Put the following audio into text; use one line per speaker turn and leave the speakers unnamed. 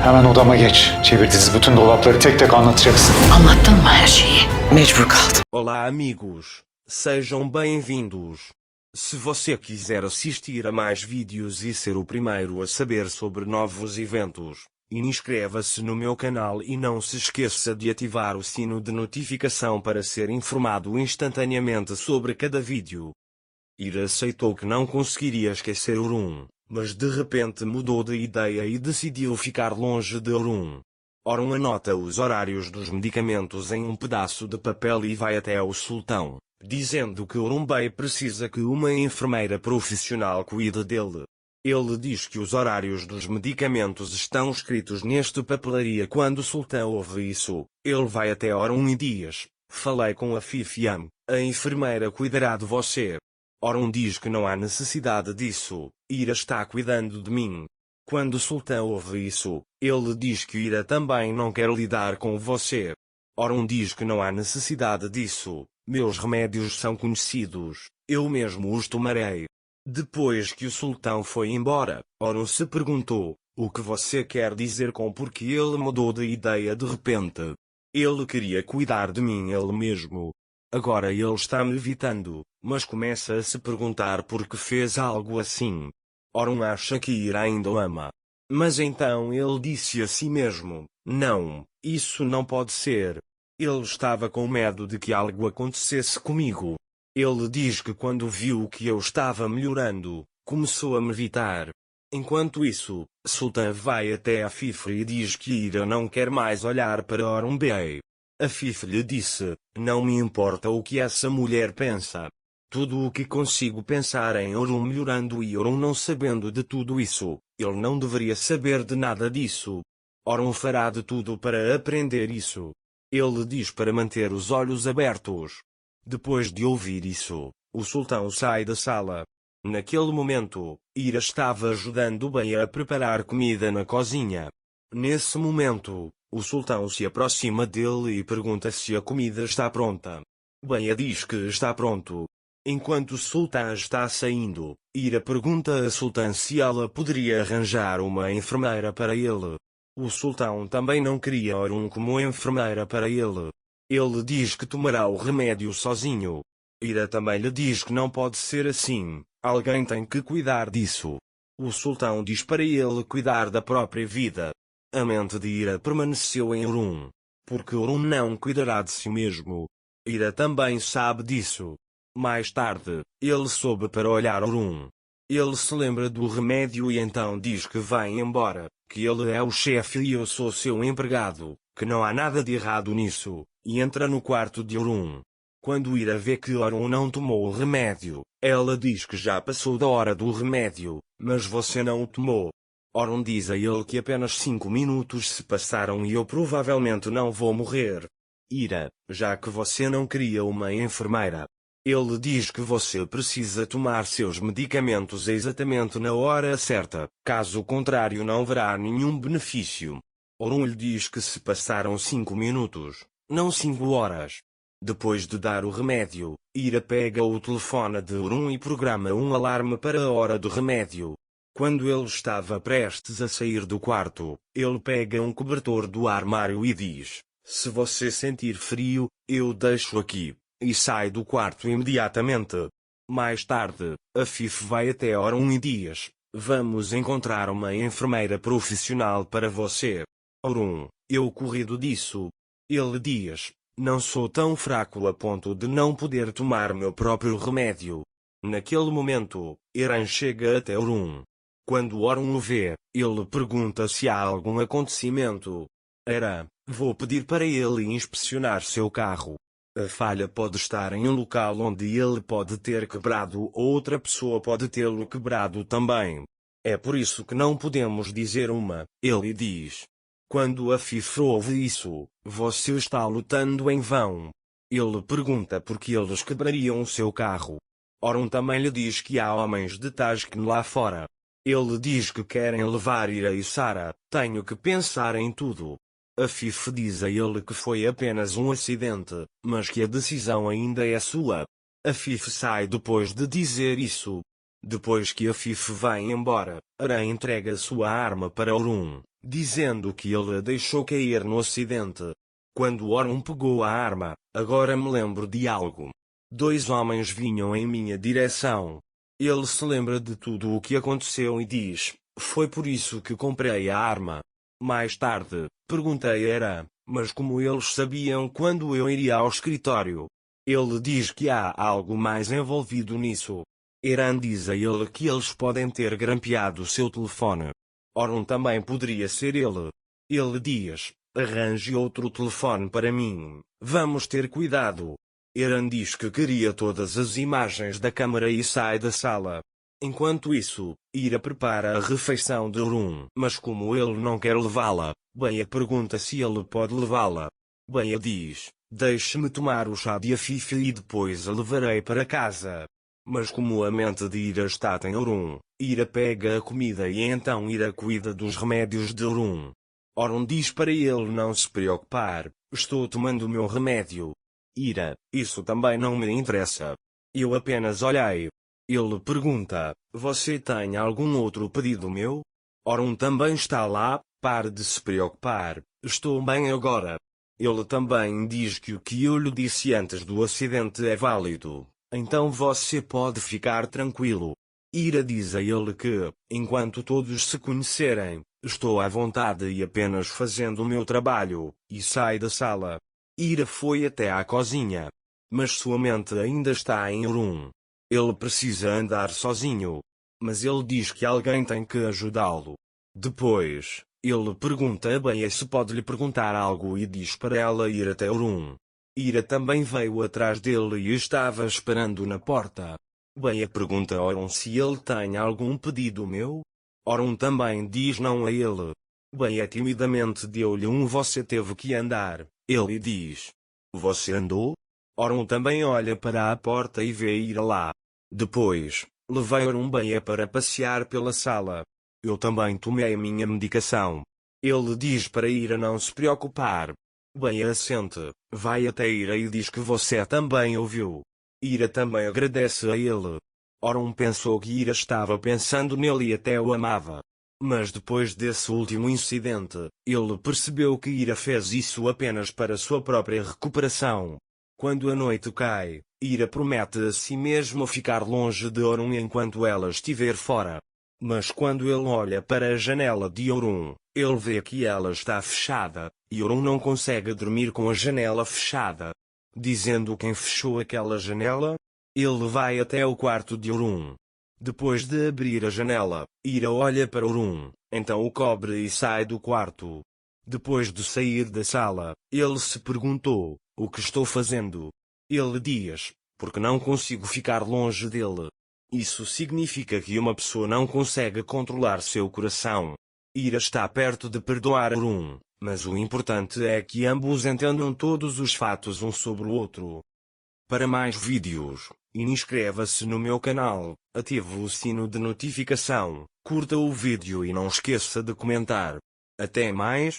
Hemen odama geç. Çevirdiğiniz bütün dolapları tek tek anlatacaksın.
Anlattın mı her şeyi?
Mecbur kaldım.
Olá, amigos. Sejam bem-vindos. Se você quiser assistir a mais vídeos e ser o primeiro a saber sobre novos eventos, inscreva-se no meu canal e não se esqueça de ativar o sino de notificação para ser informado instantaneamente sobre cada vídeo. Ira aceitou que não conseguiria esquecer Orun, mas de repente mudou de ideia e decidiu ficar longe de Orun. Orun anota os horários dos medicamentos em um pedaço de papel e vai até o sultão, dizendo que Orun Bey precisa que uma enfermeira profissional cuide dele. Ele diz que os horários dos medicamentos estão escritos neste papelaria. Quando o sultão ouve isso, ele vai até Orun e diz: "Falei com a Fifiam, a enfermeira cuidará de você." Orun diz que não há necessidade disso, Ira está cuidando de mim. Quando o sultão ouve isso, ele diz que Ira também não quer lidar com você. Orun diz que não há necessidade disso, meus remédios são conhecidos, eu mesmo os tomarei. Depois que o sultão foi embora, Orun se perguntou: o que você quer dizer com porque ele mudou de ideia de repente? Ele queria cuidar de mim ele mesmo. Agora ele está me evitando, mas começa a se perguntar por que fez algo assim. Orun acha que Ira ainda o ama. Mas então ele disse a si mesmo: não, isso não pode ser. Ele estava com medo de que algo acontecesse comigo. Ele diz que quando viu que eu estava melhorando, começou a me evitar. Enquanto isso, Sultan vai até a Fifi e diz que Ira não quer mais olhar para Orun Bey. A Fifi lhe disse: não me importa o que essa mulher pensa. Tudo o que consigo pensar em Orun melhorando e Orun não sabendo de tudo isso, ele não deveria saber de nada disso. Orun fará de tudo para aprender isso. Ele diz para manter os olhos abertos. Depois de ouvir isso, o sultão sai da sala. Naquele momento, Ira estava ajudando Bey a preparar comida na cozinha. Nesse momento, o sultão se aproxima dele e pergunta se a comida está pronta. Bey diz que está pronto. Enquanto o sultão está saindo, Ira pergunta a sultã se ela poderia arranjar uma enfermeira para ele. O sultão também não queria Orun como enfermeira para ele. Ele diz que tomará o remédio sozinho. Ira também lhe diz que não pode ser assim, alguém tem que cuidar disso. O sultão diz para ele cuidar da própria vida. A mente de Ira permaneceu em Orun, porque Orun não cuidará de si mesmo. Ira também sabe disso. Mais tarde, ele soube para olhar Orun. Ele se lembra do remédio e então diz que vai embora, que ele é o chefe e eu sou seu empregado, que não há nada de errado nisso, e entra no quarto de Orun. Quando Ira vê que Orun não tomou o remédio, ela diz que já passou da hora do remédio, mas você não o tomou. Orun diz a ele que apenas 5 minutos se passaram e eu provavelmente não vou morrer. Ira, já que você não queria uma enfermeira, ele diz que você precisa tomar seus medicamentos exatamente na hora certa, caso contrário não haverá nenhum benefício. Orun lhe diz que se passaram 5 minutos, não 5 horas. Depois de dar o remédio, Ira pega o telefone de Orun e programa um alarme para a hora do remédio. Quando ele estava prestes a sair do quarto, ele pega um cobertor do armário e diz: se você sentir frio, eu deixo aqui. E sai do quarto imediatamente. Mais tarde, a Fifi vai até Orun e diz: vamos encontrar uma enfermeira profissional para você. Orun, eu cuido disso. Ele diz: não sou tão fraco a ponto de não poder tomar meu próprio remédio. Naquele momento, Eren chega até Orun. Quando Orun o vê, ele pergunta se há algum acontecimento. Eren, vou pedir para ele inspecionar seu carro. A falha pode estar em um local onde ele pode ter quebrado ou outra pessoa pode tê-lo quebrado também. É por isso que não podemos dizer uma, ele diz. Quando a Fifi ouve isso, você está lutando em vão. Ele pergunta por que eles quebrariam seu carro. Orun também lhe diz que há homens de Tajkin lá fora. Ele diz que querem levar Ira e Sarah, tenho que pensar em tudo. A Fifi diz a ele que foi apenas um acidente, mas que a decisão ainda é sua. A Fifi sai depois de dizer isso. Depois que a Fifi vai embora, Eren entrega sua arma para Orun, dizendo que ele a deixou cair no acidente. Quando Orun pegou a arma, agora me lembro de algo. 2 homens vinham em minha direção. Ele se lembra de tudo o que aconteceu e diz: foi por isso que comprei a arma. Mais tarde, perguntei mas como eles sabiam quando eu iria ao escritório? Ele diz que há algo mais envolvido nisso. Eran diz a ele que eles podem ter grampeado seu telefone. Orun também poderia ser ele. Ele diz: arranje outro telefone para mim, vamos ter cuidado. Eran diz que queria todas as imagens da câmara e sai da sala. Enquanto isso, Ira prepara a refeição de Orun, mas como ele não quer levá-la, Beia pergunta se ele pode levá-la. Beia diz: deixe-me tomar o chá de Afife e depois a levarei para casa. Mas como a mente de Ira está em Orun, Ira pega a comida e então Ira cuida dos remédios de Orun. Orun diz para ele não se preocupar: estou tomando o meu remédio. Ira: isso também não me interessa. Eu apenas olhei. Ele pergunta: você tem algum outro pedido meu? Orun também está lá: pare de se preocupar, estou bem agora. Ele também diz que o que eu lhe disse antes do acidente é válido, então você pode ficar tranquilo. Ira diz a ele que, enquanto todos se conhecerem, estou à vontade e apenas fazendo o meu trabalho, e sai da sala. Ira foi até à cozinha. Mas sua mente ainda está em Orun. Ele precisa andar sozinho. Mas ele diz que alguém tem que ajudá-lo. Depois, ele pergunta a Beia se pode lhe perguntar algo e diz para ela ir até Orun. Ira também veio atrás dele e estava esperando na porta. Beia pergunta a Orun se ele tem algum pedido meu. Orun também diz não a ele. Beia timidamente deu-lhe você teve que andar. Ele diz: você andou? Orun também olha para a porta e vê Ira lá. Depois, levei Orun Beia para passear pela sala. Eu também tomei a minha medicação. Ele diz para Ira não se preocupar. Beia assente, vai até Ira e diz que você também ouviu. Ira também agradece a ele. Orun pensou que Ira estava pensando nele e até o amava. Mas depois desse último incidente, ele percebeu que Ira fez isso apenas para sua própria recuperação. Quando a noite cai, Ira promete a si mesmo ficar longe de Orun enquanto ela estiver fora. Mas quando ele olha para a janela de Orun, ele vê que ela está fechada, e Orun não consegue dormir com a janela fechada. Dizendo quem fechou aquela janela? Ele vai até o quarto de Orun. Depois de abrir a janela, Ira olha para Orun, então o cobre e sai do quarto. Depois de sair da sala, ele se perguntou: o que estou fazendo? Ele diz: porque não consigo ficar longe dele. Isso significa que uma pessoa não consegue controlar seu coração. Ira está perto de perdoar Orun, mas o importante é que ambos entendam todos os fatos um sobre o outro. Para mais vídeos, inscreva-se no meu canal, ative o sino de notificação, curta o vídeo e não esqueça de comentar. Até mais!